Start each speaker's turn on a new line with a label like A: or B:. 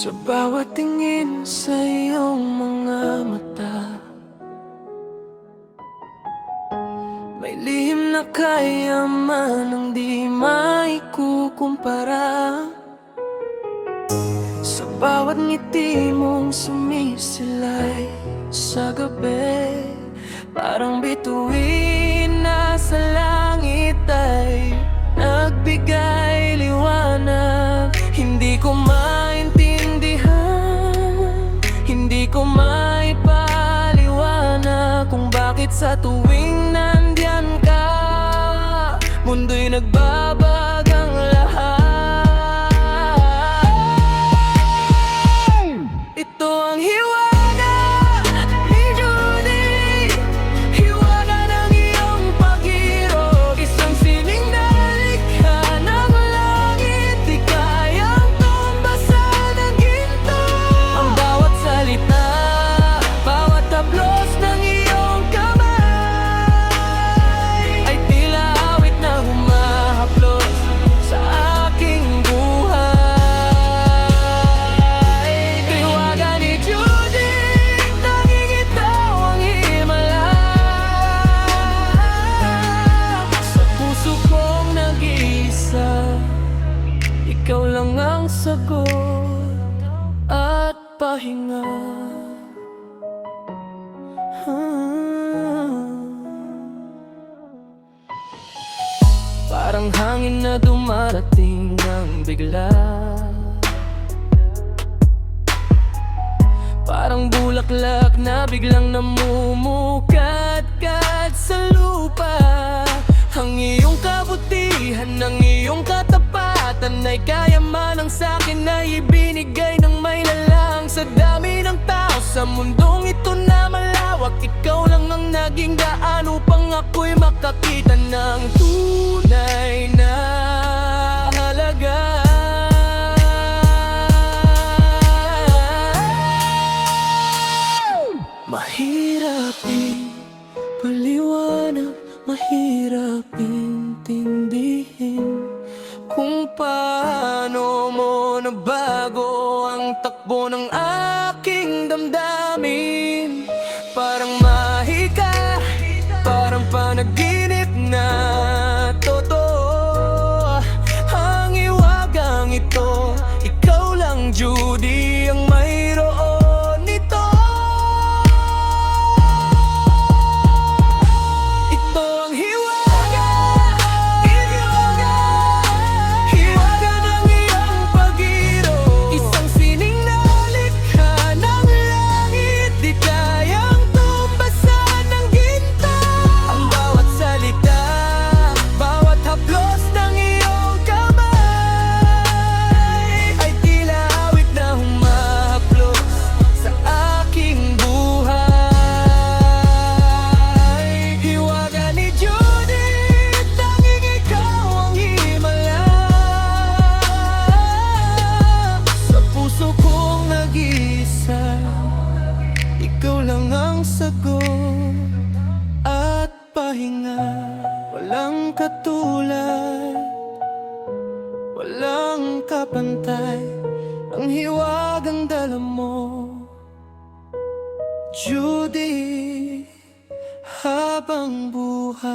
A: Sa bawat tingin sa iyong mga mata, may lihim na kayaman ang di maikukumpara. Sa bawat ngiti mong sumisilay sa gabi, parang bituin na sa langit ay nagbigay liwanag. Hindi ko maintindihan, hindi ko maipaliwanag kung bakit sa tuwing nandyan ka, mundo'y nagbabagang lahat. Ito ang hiwaga ni Judy, hiwaga ng iyong pag-irog. Isang sining na likha ng langit, di kayang tumbasan ng ginto. Ang bawat salita, bawat haplos ng iyong kamay ay tila awit na humahaplos sa aking buhay. Hiwaga ni Judy, tanging ikaw ang himala. Sa puso kong nag-iisa, ikaw lang ang sagot at pahinga. Parang hangin na dumarating ng bigla, parang bulaklak na biglang namumukat-kat sa lupa. Ang iyong kabutihan, ang iyong katapatan ay kaya manang sa'kin na ibinigay ng may lalang. Sa dami ng tao sa mundong ito na malawak, ikaw lang ang naging daan upang ako'y makakita ng tunay na halaga. Mahirap ipaliwanag, mahirap intindihin kung paano mo nabago ang takbo ng aking damdamin. Parang mahika, parang panaginip na totoo. Ang hiwagang ito, ikaw lang Judy ang mayroon nito. Ito ang hiwaga, hiwaga, hiwaga ng iyong pag-irog. Isang sining na likha ng langit, di kayang tumbasan ng ginto. Ang bawat salita, bawat haplos ng iyong kamay ay tila awit na humahaplos sa aking buhay. Hiwaga ni Judy, tanging ikaw ang himala. Sa puso kong nag-iisa, ikaw lang ang sagot at pahinga. Walang katulad, walang kapantay, ang hiwagang dala mo, Judy, habang buhay.